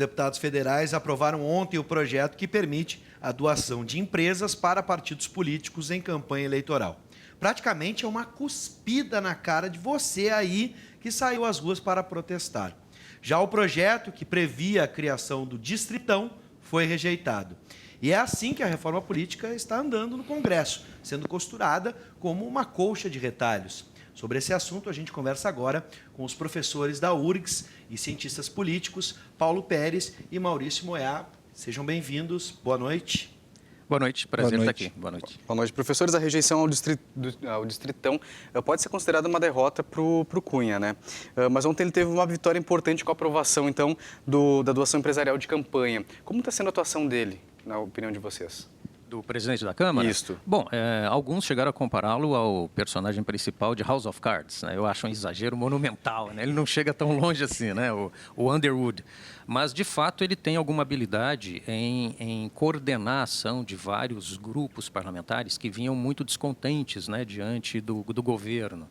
deputados federais aprovaram ontem o projeto que permite a doação de empresas para partidos políticos em campanha eleitoral. Praticamente é uma cuspida na cara de você aí que saiu às ruas para protestar. Já o projeto que previa a criação do Distritão foi rejeitado. E é assim que a reforma política está andando no Congresso, sendo costurada como uma colcha de retalhos. Sobre esse assunto, a gente conversa agora com os professores da URGS e cientistas políticos, Paulo Pérez e Maurício Moyá. Sejam bem-vindos. Boa noite. Boa noite, prazer estar aqui. Boa noite. Boa noite, professores. A rejeição ao Distritão pode ser considerada uma derrota para o Cunha, né? Mas ontem ele teve uma vitória importante com a aprovação, então, da doação empresarial de campanha. Como está sendo a atuação dele, na opinião de vocês? Do presidente da Câmara? Isso. Bom, alguns chegaram a compará-lo ao personagem principal de House of Cards, né? Eu acho um exagero monumental, né? Ele não chega tão longe assim, né? O Underwood. Mas, de fato, ele tem alguma habilidade em coordenar a ação de vários grupos parlamentares que vinham muito descontentes, né, diante do governo.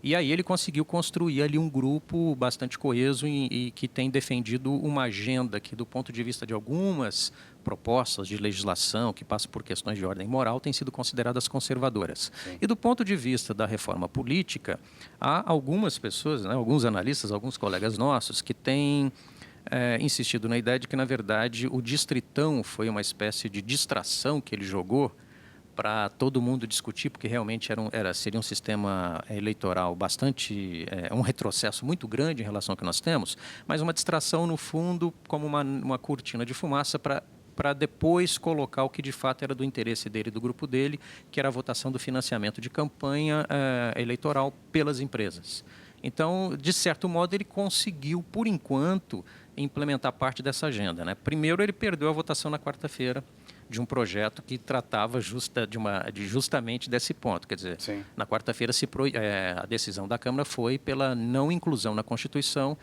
E aí ele conseguiu construir ali um grupo bastante coeso e que tem defendido uma agenda que, do ponto de vista de algumas propostas de legislação que passam por questões de ordem moral, têm sido consideradas conservadoras. Sim. E do ponto de vista da reforma política, há algumas pessoas, né, alguns analistas, alguns colegas nossos, que têm insistido na ideia de que, na verdade, o Distritão foi uma espécie de distração que ele jogou para todo mundo discutir, porque realmente seria um sistema eleitoral bastante, um retrocesso muito grande em relação ao que nós temos, mas uma distração, no fundo, como uma cortina de fumaça para depois colocar o que de fato era do interesse dele e do grupo dele, que era a votação do financiamento de campanha eleitoral pelas empresas. Então, de certo modo, ele conseguiu, por enquanto, implementar parte dessa agenda, né? Primeiro, ele perdeu a votação na quarta-feira de um projeto que tratava justamente desse ponto. Quer dizer, sim, na quarta-feira a decisão da Câmara foi pela não inclusão na Constituição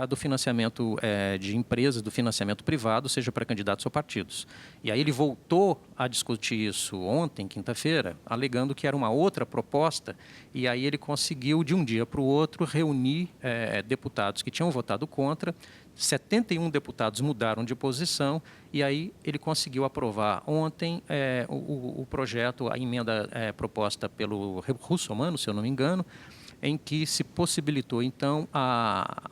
do financiamento de empresas, do financiamento privado, seja para candidatos ou partidos. E aí ele voltou a discutir isso ontem, quinta-feira, alegando que era uma outra proposta, e aí ele conseguiu, de um dia para o outro, reunir deputados que tinham votado contra. 71 deputados mudaram de posição e aí ele conseguiu aprovar ontem o projeto, a emenda proposta pelo Russomano, se eu não me engano, em que se possibilitou, então,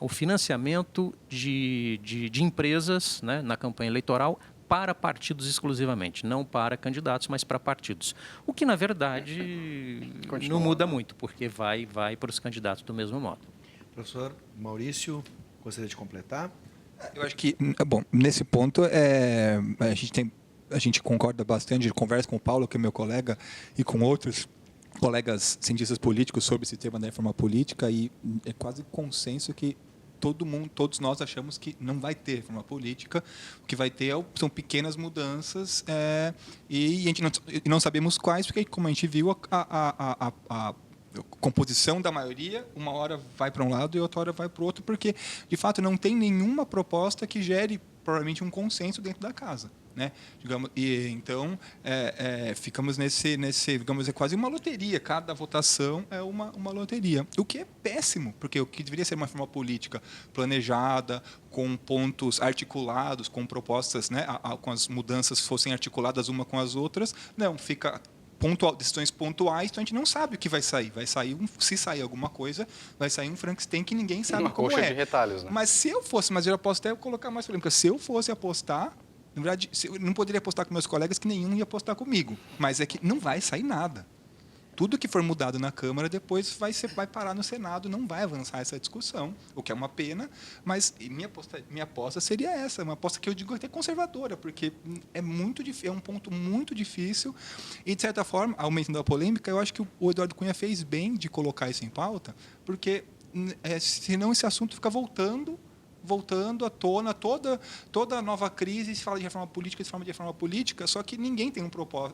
o financiamento de empresas, né, na campanha eleitoral para partidos exclusivamente, não para candidatos, mas para partidos. O que, na verdade, não muda muito, porque vai para os candidatos do mesmo modo. Professor Maurício, gostaria de completar? Eu acho que, bom, nesse ponto, a gente concorda bastante, conversa com o Paulo, que é meu colega, e com outros colegas cientistas políticos sobre esse tema da reforma política, e é quase consenso que todos nós achamos que não vai ter reforma política. O que vai ter são pequenas mudanças, e a gente não sabemos quais, porque, como a gente viu, a composição da maioria, uma hora vai para um lado e outra hora vai para o outro, porque, de fato, não tem nenhuma proposta que gere, provavelmente, um consenso dentro da casa, né? Digamos, e então ficamos digamos, é quase uma loteria. Cada votação é uma loteria, o que é péssimo, porque o que deveria ser uma reforma política planejada, com pontos articulados, com propostas, né, com as mudanças fossem articuladas uma com as outras, não, fica decisões pontuais, então a gente não sabe o que vai sair. Se sair alguma coisa, vai sair um Frankenstein que ninguém sabe como é. Uma coxa de retalhos, né? Mas eu posso até colocar mais polêmica. Se eu fosse apostar, na verdade, eu não poderia apostar com meus colegas, que nenhum ia apostar comigo. Mas é que não vai sair nada. Tudo que for mudado na Câmara depois vai parar no Senado, não vai avançar essa discussão, o que é uma pena, mas minha aposta seria essa, uma aposta que eu digo até conservadora, porque é um ponto muito difícil e, de certa forma, aumentando a polêmica, eu acho que o Eduardo Cunha fez bem de colocar isso em pauta, porque senão esse assunto fica voltando à tona, toda nova crise se fala de reforma política, só que ninguém tem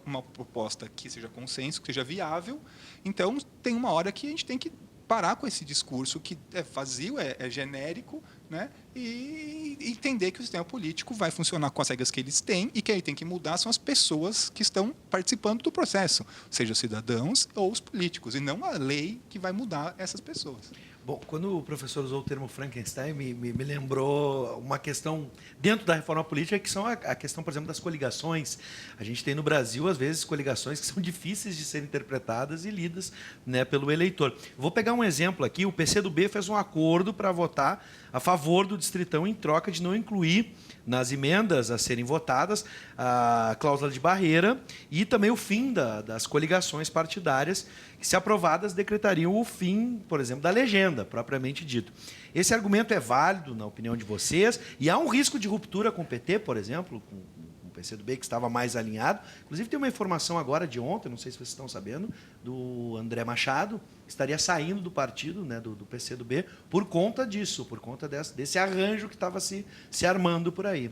uma proposta que seja consenso, que seja viável. Então, tem uma hora que a gente tem que parar com esse discurso que é vazio, é genérico, né? E entender que o sistema político vai funcionar com as regras que eles têm e que ele tem que mudar são as pessoas que estão participando do processo, seja os cidadãos ou os políticos, e não a lei que vai mudar essas pessoas. Bom, quando o professor usou o termo Frankenstein, me lembrou uma questão dentro da reforma política, que são a questão, por exemplo, das coligações. A gente tem no Brasil, às vezes, coligações que são difíceis de serem interpretadas e lidas, né, pelo eleitor. Vou pegar um exemplo aqui. O PCdoB fez um acordo para votar a favor do Distritão em troca de não incluir nas emendas a serem votadas a cláusula de barreira e também o fim das coligações partidárias, que, se aprovadas, decretariam o fim, por exemplo, da legenda, propriamente dito. Esse argumento é válido, na opinião de vocês, e há um risco de ruptura com o PT, por exemplo, com o PCdoB, que estava mais alinhado. Inclusive, tem uma informação agora de ontem, não sei se vocês estão sabendo, do André Machado, que estaria saindo do partido, né, do PCdoB, por conta disso, por conta desse arranjo que estava se armando por aí.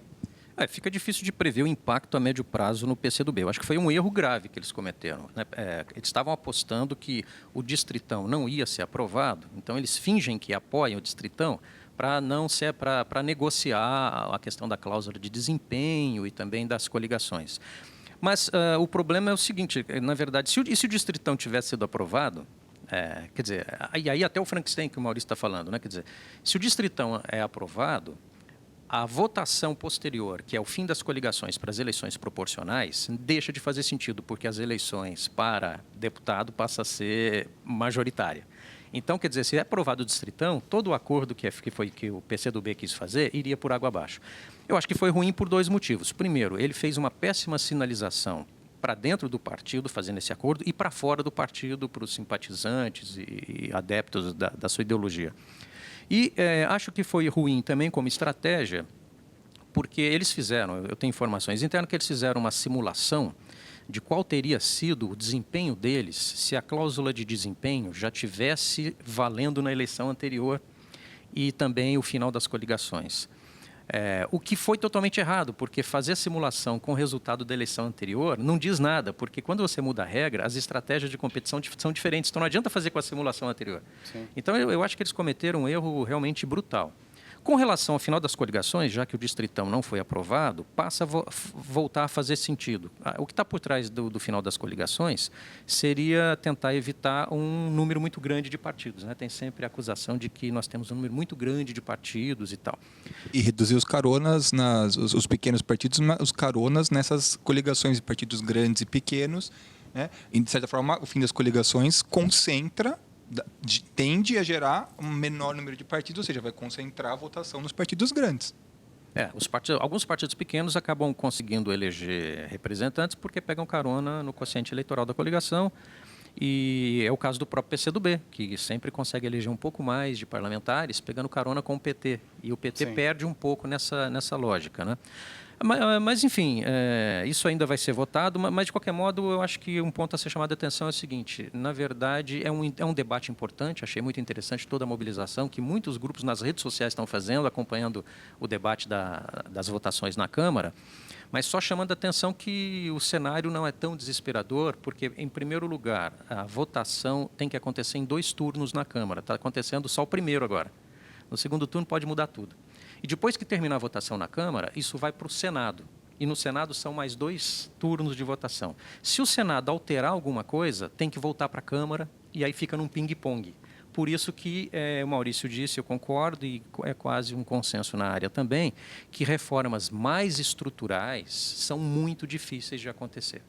Fica difícil de prever o impacto a médio prazo no PCdoB. Eu acho que foi um erro grave que eles cometeram, né? Eles estavam apostando que o Distritão não ia ser aprovado, então eles fingem que apoiam o Distritão para não ser para negociar a questão da cláusula de desempenho e também das coligações. Mas o problema é o seguinte, na verdade, se o Distritão tivesse sido aprovado, quer dizer, e aí até o Frankenstein que o Maurício está falando, né? Quer dizer, se o Distritão é aprovado, a votação posterior, que é o fim das coligações para as eleições proporcionais, deixa de fazer sentido, porque as eleições para deputado passam a ser majoritária. Então, quer dizer, se é aprovado o Distritão, todo o acordo que o PCdoB quis fazer iria por água abaixo. Eu acho que foi ruim por dois motivos. Primeiro, ele fez uma péssima sinalização para dentro do partido, fazendo esse acordo, e para fora do partido, para os simpatizantes e adeptos da sua ideologia. E acho que foi ruim também como estratégia, porque eles fizeram, eu tenho informações internas, que eles fizeram uma simulação de qual teria sido o desempenho deles se a cláusula de desempenho já tivesse valendo na eleição anterior e também o final das coligações. O que foi totalmente errado, porque fazer a simulação com o resultado da eleição anterior não diz nada, porque quando você muda a regra, as estratégias de competição são diferentes, então não adianta fazer com a simulação anterior. Sim. Então eu acho que eles cometeram um erro realmente brutal. Com relação ao final das coligações, já que o Distritão não foi aprovado, passa a voltar a fazer sentido. O que está por trás do final das coligações seria tentar evitar um número muito grande de partidos, né? Tem sempre a acusação de que nós temos um número muito grande de partidos e tal. E reduzir os caronas, os pequenos partidos, os caronas nessas coligações de partidos grandes e pequenos, né? E, de certa forma, o fim das coligações tende a gerar um menor número de partidos, ou seja, vai concentrar a votação nos partidos grandes. Alguns partidos pequenos acabam conseguindo eleger representantes porque pegam carona no quociente eleitoral da coligação, e é o caso do próprio PCdoB, que sempre consegue eleger um pouco mais de parlamentares pegando carona com o PT, e o PT Sim. perde um pouco nessa lógica, né? Mas enfim, isso ainda vai ser votado, mas de qualquer modo eu acho que um ponto a ser chamado a atenção é o seguinte: na verdade é um debate importante, achei muito interessante toda a mobilização que muitos grupos nas redes sociais estão fazendo, acompanhando o debate das votações na Câmara, mas só chamando a atenção que o cenário não é tão desesperador, porque, em primeiro lugar, a votação tem que acontecer em 2 turnos na Câmara, está acontecendo só o primeiro agora. No segundo turno pode mudar tudo. E depois que terminar a votação na Câmara, isso vai para o Senado. E no Senado são mais 2 turnos de votação. Se o Senado alterar alguma coisa, tem que voltar para a Câmara e aí fica num ping-pong. Por isso que o Maurício disse, eu concordo, e é quase um consenso na área também, que reformas mais estruturais são muito difíceis de acontecer.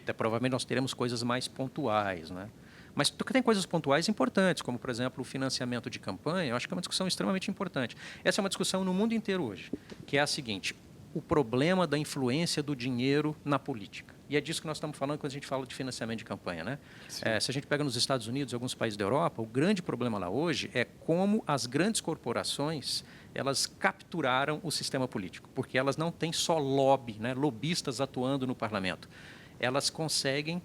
Até provavelmente nós teremos coisas mais pontuais, né? Mas tem coisas pontuais importantes, como, por exemplo, o financiamento de campanha. Eu acho que é uma discussão extremamente importante. Essa é uma discussão no mundo inteiro hoje, que é a seguinte: o problema da influência do dinheiro na política. E é disso que nós estamos falando quando a gente fala de financiamento de campanha, né? Se a gente pega nos Estados Unidos e alguns países da Europa, o grande problema lá hoje é como as grandes corporações elas capturaram o sistema político, porque elas não têm só lobby, né, lobistas atuando no parlamento. Elas conseguem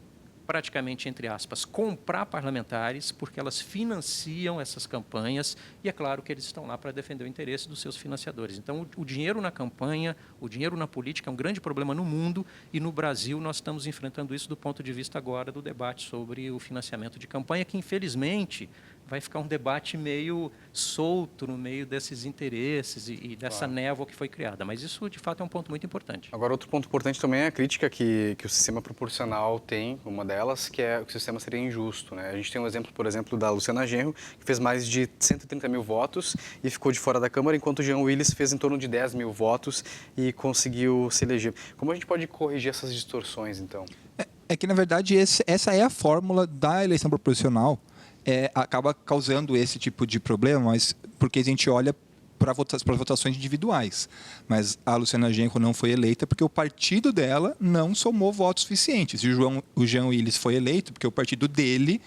praticamente, entre aspas, comprar parlamentares, porque elas financiam essas campanhas, e é claro que eles estão lá para defender o interesse dos seus financiadores. Então, o dinheiro na campanha, o dinheiro na política é um grande problema no mundo, e no Brasil nós estamos enfrentando isso do ponto de vista agora do debate sobre o financiamento de campanha, que infelizmente vai ficar um debate meio solto no meio desses interesses e dessa névoa que foi criada. Mas isso, de fato, é um ponto muito importante. Agora, outro ponto importante também é a crítica que o sistema proporcional tem, uma delas, que é que o sistema seria injusto, né? A gente tem um exemplo, por exemplo, da Luciana Genro, que fez mais de 130 mil votos e ficou de fora da Câmara, enquanto o Jean Willis fez em torno de 10 mil votos e conseguiu se eleger. Como a gente pode corrigir essas distorções, então? É que, na verdade, essa é a fórmula da eleição proporcional. Acaba causando esse tipo de problema, mas porque a gente olha para as votações individuais. Mas a Luciana Genro não foi eleita porque o partido dela não somou votos suficientes. E o Jean Willis foi eleito porque o partido dele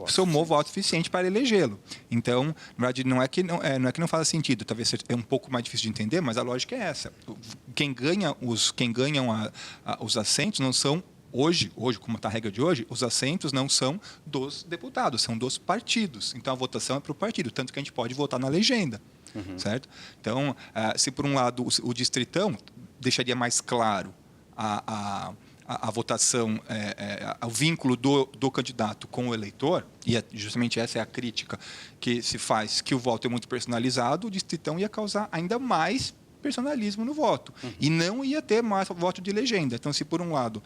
somou votos suficientes para elegê-lo. Então, na verdade, não é que não faz sentido. Talvez é um pouco mais difícil de entender, mas a lógica é essa. Quem ganham os assentos não são Hoje, como está a regra de hoje, os assentos não são dos deputados, são dos partidos. Então, a votação é para o partido, tanto que a gente pode votar na legenda, certo? Então, se por um lado o distritão deixaria mais claro a votação, o vínculo do candidato com o eleitor, e justamente essa é a crítica que se faz, que o voto é muito personalizado, o distritão ia causar ainda mais personalismo no voto. E não ia ter mais voto de legenda. Então, se por um lado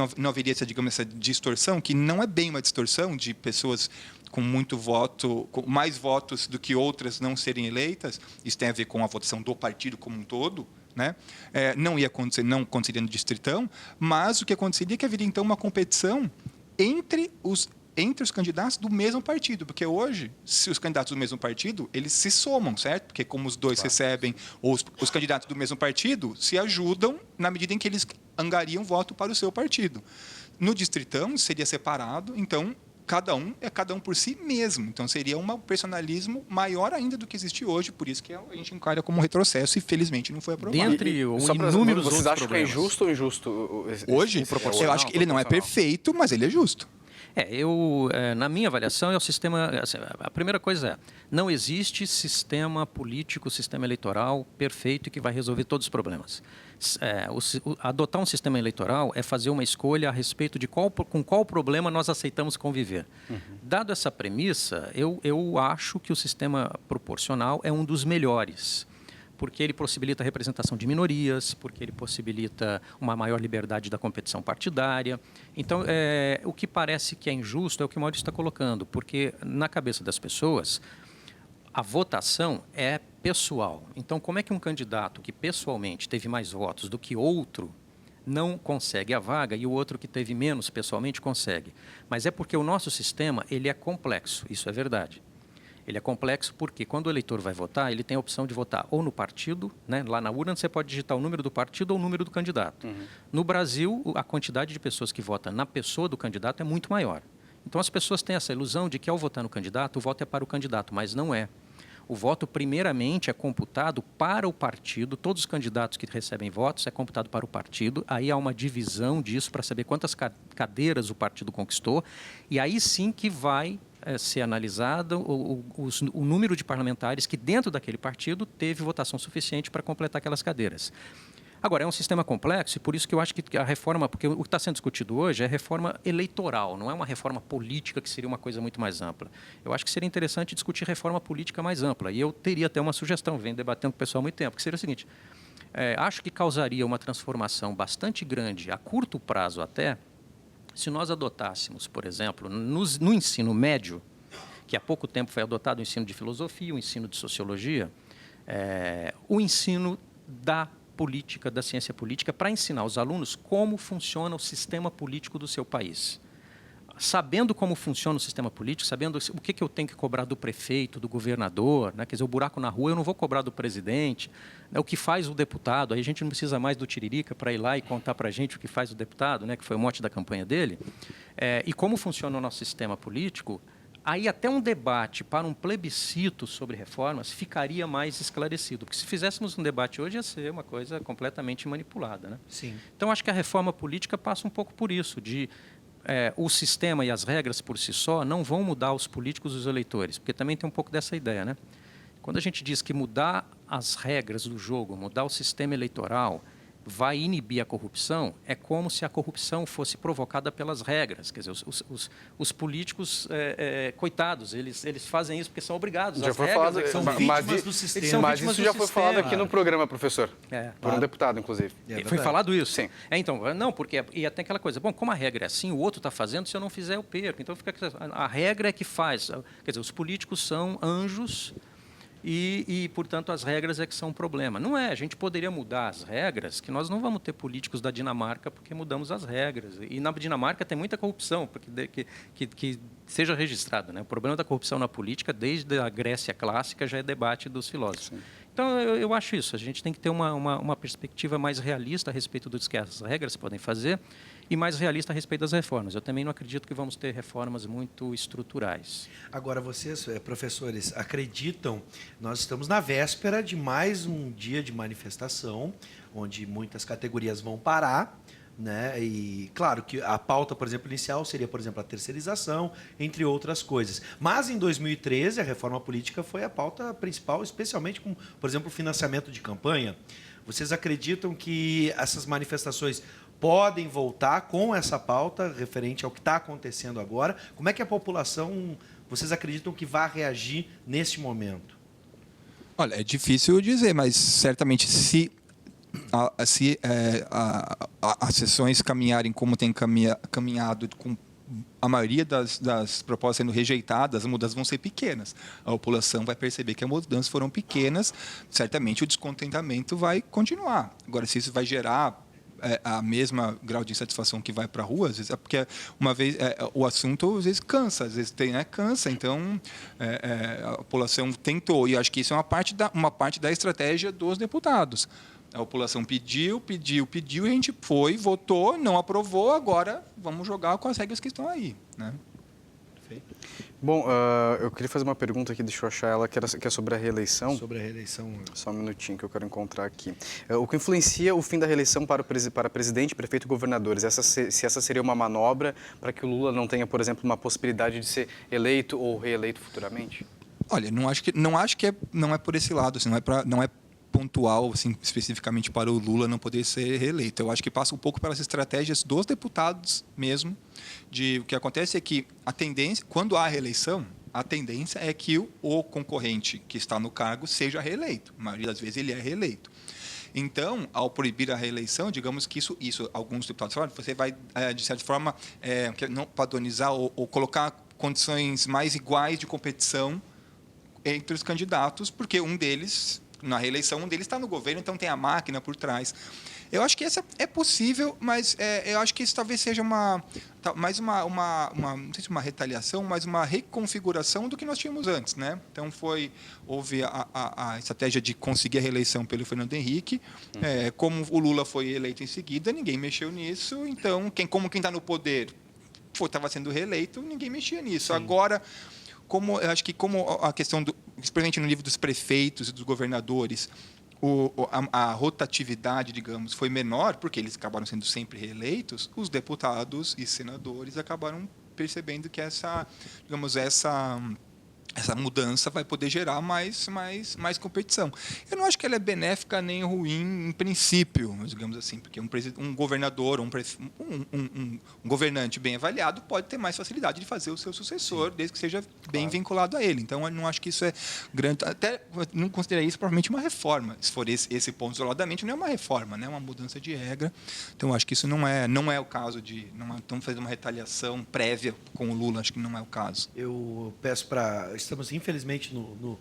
não haveria essa distorção, que não é bem uma distorção de pessoas com muito voto, com mais votos do que outras não serem eleitas, isso tem a ver com a votação do partido como um todo, né? Não aconteceria no distritão, mas o que aconteceria é que haveria então uma competição entre os candidatos do mesmo partido, porque hoje, se os candidatos do mesmo partido, eles se somam, certo? Porque como os dois recebem, ou os candidatos do mesmo partido se ajudam na medida em que eles angariam voto para o seu partido. No distritão, seria separado, então, cada um por si mesmo. Então, seria um personalismo maior ainda do que existe hoje, por isso que a gente encara como um retrocesso e, felizmente, não foi aprovado. Dentre inúmeros Vocês outros acham problemas. que é justo ou injusto? Hoje, eu acho que ele não é perfeito, mas ele é justo. Na minha avaliação, é o sistema. Assim, a primeira coisa é: não existe sistema político, sistema eleitoral perfeito e que vai resolver todos os problemas. Adotar um sistema eleitoral é fazer uma escolha a respeito de com qual problema nós aceitamos conviver. Dado essa premissa, eu acho que o sistema proporcional é um dos melhores, porque ele possibilita a representação de minorias, porque ele possibilita uma maior liberdade da competição partidária. Então, o que parece que é injusto é o que o Maurício está colocando, porque na cabeça das pessoas, a votação é pessoal. Então, como é que um candidato que pessoalmente teve mais votos do que outro não consegue a vaga e o outro que teve menos pessoalmente consegue? Mas é porque o nosso sistema ele é complexo, isso é verdade. Ele é complexo porque, quando o eleitor vai votar, ele tem a opção de votar ou no partido, né? Lá na urna você pode digitar o número do partido ou o número do candidato. No Brasil, a quantidade de pessoas que votam na pessoa do candidato é muito maior. Então, as pessoas têm essa ilusão de que, ao votar no candidato, o voto é para o candidato, mas não é. O voto, primeiramente, é computado para o partido. Todos os candidatos que recebem votos é computado para o partido. Aí há uma divisão disso para saber quantas cadeiras o partido conquistou. E aí sim que vai ser analisado o número de parlamentares que, dentro daquele partido, teve votação suficiente para completar aquelas cadeiras. Agora, é um sistema complexo e por isso que eu acho que a reforma, porque o que está sendo discutido hoje é reforma eleitoral, não é uma reforma política que seria uma coisa muito mais ampla. Eu acho que seria interessante discutir reforma política mais ampla. E eu teria até uma sugestão, venho debatendo com o pessoal há muito tempo, que seria o seguinte: acho que causaria uma transformação bastante grande, a curto prazo até, se nós adotássemos, por exemplo, no ensino médio, que há pouco tempo foi adotado o ensino de filosofia, o ensino de sociologia, o ensino da política, da ciência política, para ensinar os alunos como funciona o sistema político do seu país. Sabendo como funciona o sistema político, sabendo o que eu tenho que cobrar do prefeito, do governador, né? Quer dizer, o buraco na rua eu não vou cobrar do presidente, né? O que faz o deputado, aí a gente não precisa mais do Tiririca para ir lá e contar para a gente o que faz o deputado, né? Que foi o mote da campanha dele, e como funciona o nosso sistema político. Aí até um debate para um plebiscito sobre reformas ficaria mais esclarecido. Porque se fizéssemos um debate hoje, ia ser uma coisa completamente manipulada, né? Sim. Então, acho que a reforma política passa um pouco por isso, de o sistema e as regras por si só não vão mudar os políticos e os eleitores, porque também tem um pouco dessa ideia, né? Quando a gente diz que mudar as regras do jogo, mudar o sistema eleitoral, vai inibir a corrupção, é como se a corrupção fosse provocada pelas regras. Quer dizer, os políticos, coitados, eles fazem isso porque são obrigados. Já As foi regras falado, é que são mas, vítimas do sistema. mas isso já foi falado aqui no programa, professor. Por um deputado, inclusive. Foi falado isso? Sim. Então, não, porque e até aquela coisa, bom, como a regra é assim, o outro está fazendo, se eu não fizer, eu perco. Então, a regra é que faz. Quer dizer, os políticos são anjos portanto, as regras é que são um problema. Não é, a gente poderia mudar as regras, que nós não vamos ter políticos da Dinamarca porque mudamos as regras. E na Dinamarca tem muita corrupção, porque que seja registrado. Né? O problema da corrupção na política, desde a Grécia clássica, já é debate dos filósofos. Sim. Então, eu acho isso. A gente tem que ter uma perspectiva mais realista a respeito do que as regras podem fazer e mais realista a respeito das reformas. Eu também não acredito que vamos ter reformas muito estruturais. Agora, vocês, professores, acreditam, nós estamos na véspera de mais um dia de manifestação, onde muitas categorias vão parar, né? E claro que a pauta, por exemplo, inicial seria, por exemplo, a terceirização, entre outras coisas. Mas em 2013 a reforma política foi a pauta principal, especialmente com, por exemplo, o financiamento de campanha. Vocês acreditam que essas manifestações podem voltar com essa pauta referente ao que está acontecendo agora? Como é que a população, vocês acreditam que vai reagir neste momento? Olha, é difícil dizer, mas certamente se as sessões caminharem como tem caminhado, com a maioria das propostas sendo rejeitadas, as mudanças vão ser pequenas. A população vai perceber que as mudanças foram pequenas, certamente o descontentamento vai continuar. Agora, se isso vai gerar a mesma grau de insatisfação que vai para a rua, às vezes é porque uma vez o assunto às vezes cansa, cansa, então a população tentou, e acho que isso é uma parte da estratégia dos deputados. A população pediu, e a gente foi, votou, não aprovou, agora vamos jogar com as regras que estão aí, né? Bom, eu queria fazer uma pergunta aqui, deixa eu achar ela, que é sobre a reeleição. Sobre a reeleição. Só um minutinho que eu quero encontrar aqui. O que influencia o fim da reeleição para presidente, prefeito e governadores? Se essa seria uma manobra para que o Lula não tenha, por exemplo, uma possibilidade de ser eleito ou reeleito futuramente? Olha, não acho que não é por esse lado, assim, não é pontual, assim, especificamente para o Lula não poder ser reeleito. Eu acho que passa um pouco pelas estratégias dos deputados mesmo. O que acontece é que a tendência, quando há reeleição, a tendência é que o concorrente que está no cargo seja reeleito. A maioria das vezes ele é reeleito. Então, ao proibir a reeleição, digamos que isso alguns deputados falam, você vai, de certa forma, não padronizar ou colocar condições mais iguais de competição entre os candidatos, porque um deles, na reeleição, um deles está no governo, então tem a máquina por trás. Eu acho que essa é possível, mas eu acho que isso talvez seja mais não sei se uma retaliação, mas uma reconfiguração do que nós tínhamos antes, né? Então houve a estratégia de conseguir a reeleição pelo Fernando Henrique, como o Lula foi eleito em seguida, ninguém mexeu nisso, então quem está no poder estava sendo reeleito, ninguém mexia nisso. Sim. Agora, eu acho que como a questão principalmente no nível dos prefeitos e dos governadores, a rotatividade, digamos, foi menor, porque eles acabaram sendo sempre reeleitos, os deputados e senadores acabaram percebendo que essa mudança vai poder gerar mais competição. Eu não acho que ela é benéfica nem ruim em princípio, digamos assim, porque um governador, um governante bem avaliado pode ter mais facilidade de fazer o seu sucessor, desde que seja bem vinculado a ele. Então, eu não acho que isso é grande. Até não consideraria isso provavelmente uma reforma. Se for esse ponto isoladamente, não é uma reforma, né? É uma mudança de regra. Então, eu acho que isso não é o caso de... Não estamos fazendo uma retaliação prévia com o Lula, acho que não é o caso. Eu peço para... Estamos, infelizmente, no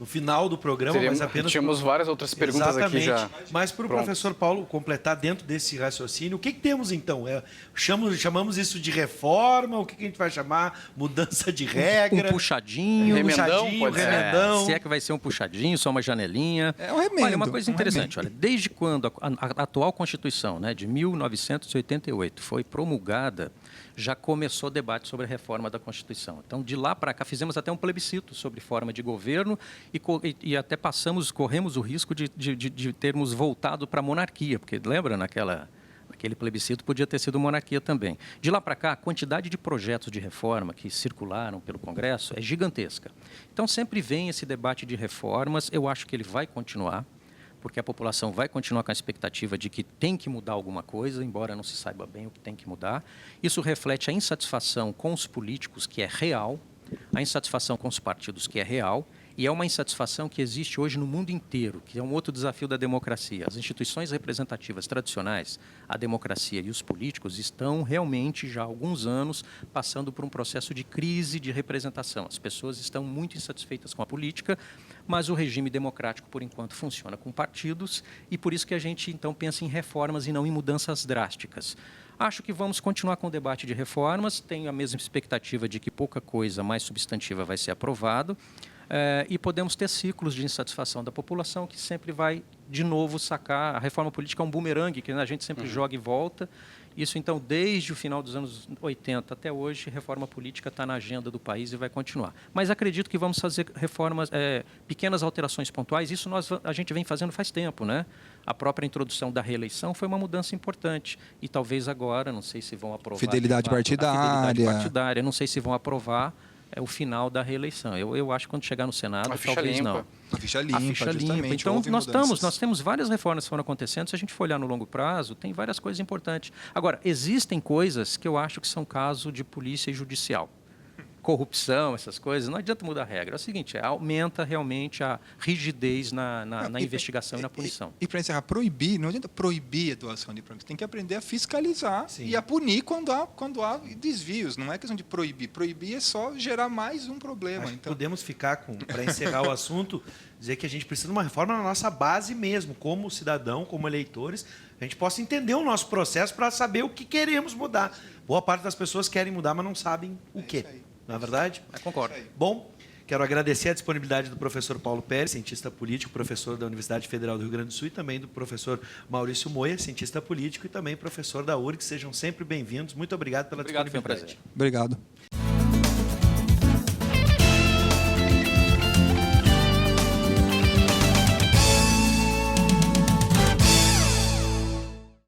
final do programa, mas apenas... Tínhamos várias outras perguntas aqui já. Mas para o professor Paulo completar dentro desse raciocínio, o que temos, então? Chamamos isso de reforma? O que a gente vai chamar? Mudança de regra? Um puxadinho. Remendão. Se é que vai ser um puxadinho, só uma janelinha. É um remendo. Olha, uma coisa interessante. Olha, desde quando a atual Constituição, né, de 1988, foi promulgada, já começou o debate sobre a reforma da Constituição. Então, de lá para cá, fizemos até um plebiscito sobre forma de governo e até corremos o risco de termos voltado para a monarquia, porque lembra naquele plebiscito podia ter sido monarquia também. De lá para cá, a quantidade de projetos de reforma que circularam pelo Congresso é gigantesca. Então, sempre vem esse debate de reformas, eu acho que ele vai continuar. porque a população vai continuar com a expectativa de que tem que mudar alguma coisa, embora não se saiba bem o que tem que mudar. Isso reflete a insatisfação com os políticos, que é real, a insatisfação com os partidos, que é real, e é uma insatisfação que existe hoje no mundo inteiro, que é um outro desafio da democracia. As instituições representativas tradicionais, a democracia e os políticos estão realmente já há alguns anos passando por um processo de crise de representação. As pessoas estão muito insatisfeitas com a política, mas o regime democrático, por enquanto, funciona com partidos e por isso que a gente, então, pensa em reformas e não em mudanças drásticas. Acho que vamos continuar com o debate de reformas, tenho a mesma expectativa de que pouca coisa mais substantiva vai ser aprovado. E podemos ter ciclos de insatisfação da população que sempre vai, de novo, sacar. A reforma política é um bumerangue que a gente sempre joga e volta. Isso, então, desde o final dos anos 80 até hoje, reforma política está na agenda do país e vai continuar. Mas acredito que vamos fazer reformas, pequenas alterações pontuais. Isso a gente vem fazendo faz tempo, né? A própria introdução da reeleição foi uma mudança importante. E talvez agora, não sei se vão aprovar... Fidelidade partidária. A fidelidade partidária, não sei se vão aprovar... o final da reeleição. Eu acho que quando chegar no Senado, talvez não. A ficha limpa, a ficha limpa. Então, nós temos várias reformas que foram acontecendo. Se a gente for olhar no longo prazo, tem várias coisas importantes. Agora, existem coisas que eu acho que são caso de polícia e judicial. Corrupção, essas coisas, não adianta mudar a regra. É o seguinte, aumenta realmente a rigidez na investigação e na punição. E para encerrar, proibir, não adianta proibir a doação de órgãos, tem que aprender a fiscalizar Sim. e a punir quando há desvios. Não é questão de proibir. Proibir é só gerar mais um problema. Então... Podemos ficar para encerrar o assunto, dizer que a gente precisa de uma reforma na nossa base mesmo, como cidadão, como eleitores, a gente possa entender o nosso processo para saber o que queremos mudar. Boa parte das pessoas querem mudar, mas não sabem o quê. Não é verdade? Concordo. Bom, quero agradecer a disponibilidade do professor Paulo Pérez, cientista político, professor da Universidade Federal do Rio Grande do Sul, e também do professor Maurício Moia, cientista político e também professor da URGS. Sejam sempre bem-vindos. Muito obrigado pela disponibilidade. Foi um prazer. Obrigado.